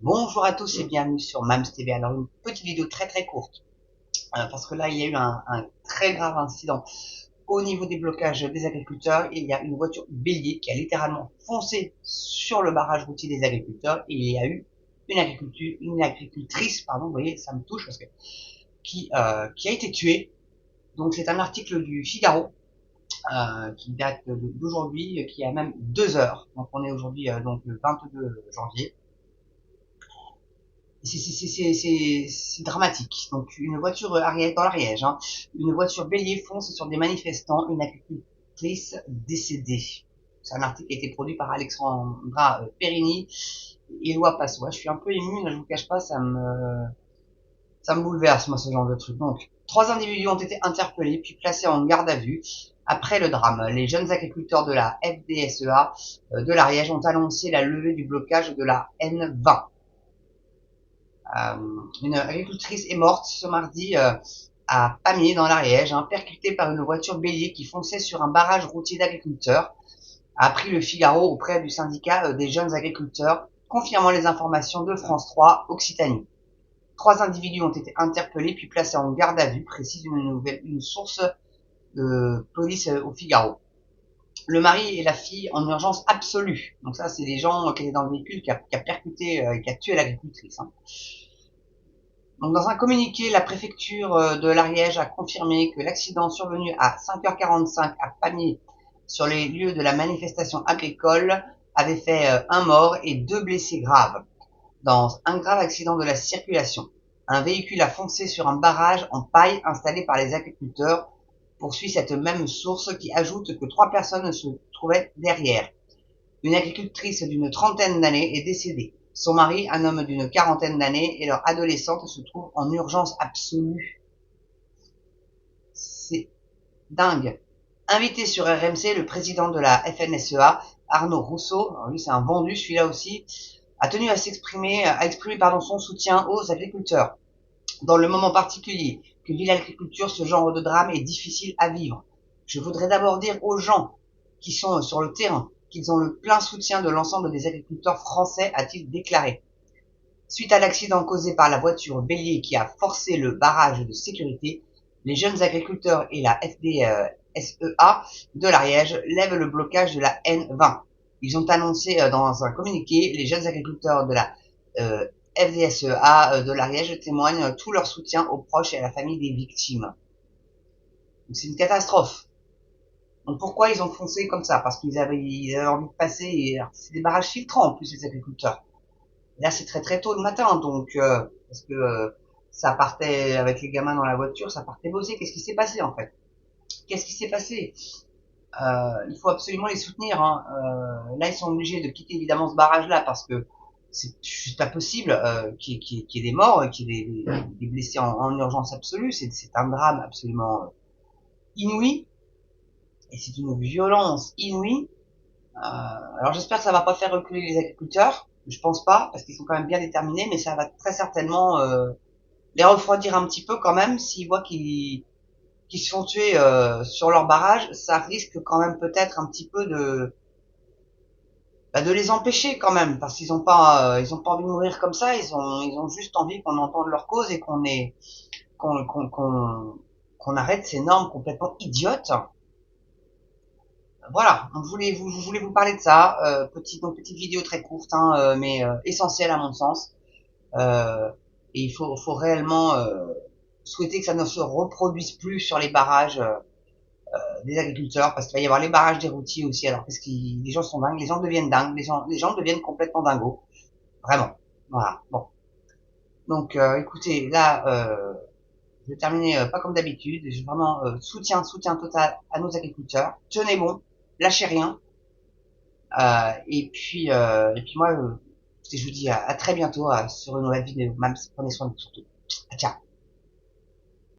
Bonjour à tous et bienvenue sur Mams TV. Alors une petite vidéo très courte parce que là il y a eu un très grave incident au niveau des blocages des agriculteurs. Il y a une voiture bélier qui a littéralement foncé sur le barrage routier des agriculteurs et il y a eu une agricultrice, pardon, vous voyez, ça me touche parce que qui a été tuée. Donc c'est un article du Figaro qui date d'aujourd'hui, qui a même 2 heures. Donc on est aujourd'hui donc le 22 janvier. C'est dramatique. Donc une voiture Ariège, dans l'Ariège, hein, une voiture bélier fonce sur des manifestants, une agricultrice décédée. C'est un article qui a été produit par Alexandra Perini et Éloi Passot. Je suis un peu ému, je vous cache pas, ça me bouleverse, moi, ce genre de truc. Donc, 3 individus ont été interpellés puis placés en garde à vue. Après le drame, les jeunes agriculteurs de la FDSEA de l'Ariège ont annoncé la levée du blocage de la N20. Une agricultrice est morte ce mardi à Pamiers dans l'Ariège, percutée par une voiture bélier qui fonçait sur un barrage routier d'agriculteurs, a appris le Figaro auprès du syndicat des jeunes agriculteurs, confirmant les informations de France 3 Occitanie. 3 individus ont été interpellés puis placés en garde à vue, précise une source de police au Figaro. Le mari et la fille en urgence absolue. Donc ça, c'est les gens qui étaient dans le véhicule qui a percuté et qui a tué l'agricultrice. Donc, dans un communiqué, la préfecture de l'Ariège a confirmé que l'accident survenu à 5h45 à Pamiers sur les lieux de la manifestation agricole avait fait un mort et 2 blessés graves dans un grave accident de la circulation. Un véhicule a foncé sur un barrage en paille installé par les agriculteurs, poursuit cette même source qui ajoute que 3 personnes se trouvaient derrière. Une agricultrice d'une trentaine d'années est décédée. Son mari, un homme d'une quarantaine d'années, et leur adolescente se trouvent en urgence absolue. C'est dingue. Invité sur RMC, le président de la FNSEA, Arnaud Rousseau, alors lui c'est un vendu celui-là aussi, a tenu à exprimer son soutien aux agriculteurs. Dans le moment particulier que vit l'agriculture, ce genre de drame est difficile à vivre. Je voudrais d'abord dire aux gens qui sont sur le terrain qu'ils ont le plein soutien de l'ensemble des agriculteurs français, a-t-il déclaré. Suite à l'accident causé par la voiture bélier qui a forcé le barrage de sécurité, les jeunes agriculteurs et la FDSEA de l'Ariège lèvent le blocage de la N20. Ils ont annoncé dans un communiqué, les jeunes agriculteurs de la FDSEA de l'Ariège témoignent tout leur soutien aux proches et à la famille des victimes. C'est une catastrophe. Donc pourquoi ils ont foncé comme ça? Parce qu'ils avaient envie de passer, et c'est des barrages filtrants en plus les agriculteurs. Et là c'est très tôt le matin, donc parce que ça partait avec les gamins dans la voiture, ça partait bosser. Qu'est-ce qui s'est passé en fait? Qu'est-ce qui s'est passé? Il faut absolument les soutenir. Là ils sont obligés de quitter évidemment ce barrage-là parce que c'est juste pas possible qu'il y ait des morts, qu'il y ait des blessés en urgence absolue. C'est un drame absolument inouï. Et c'est une violence inouïe. Alors j'espère que ça va pas faire reculer les agriculteurs. Je pense pas, parce qu'ils sont quand même bien déterminés, mais ça va très certainement les refroidir un petit peu quand même. S'ils voient qu'ils se font tuer sur leur barrage, ça risque quand même peut-être un petit peu de les empêcher quand même, parce qu'ils ils ont pas envie de mourir comme ça. Ils ont juste envie qu'on entende leur cause et qu'on arrête ces normes complètement idiotes. Voilà, donc je voulais vous parler de ça, petite vidéo très courte, mais essentielle à mon sens. Euh, et faut réellement souhaiter que ça ne se reproduise plus sur les barrages des agriculteurs, parce qu'il va y avoir les barrages des routiers aussi. Alors parce que les gens sont dingues, les gens deviennent dingues, les gens deviennent complètement dingos, vraiment. Voilà. Bon, donc écoutez, là, je vais terminer pas comme d'habitude. J'ai vraiment soutien total à nos agriculteurs. Tenez bon, lâchez rien. Et puis moi, je vous dis à très bientôt sur une nouvelle vidéo. Même prenez soin de vous surtout. Ciao.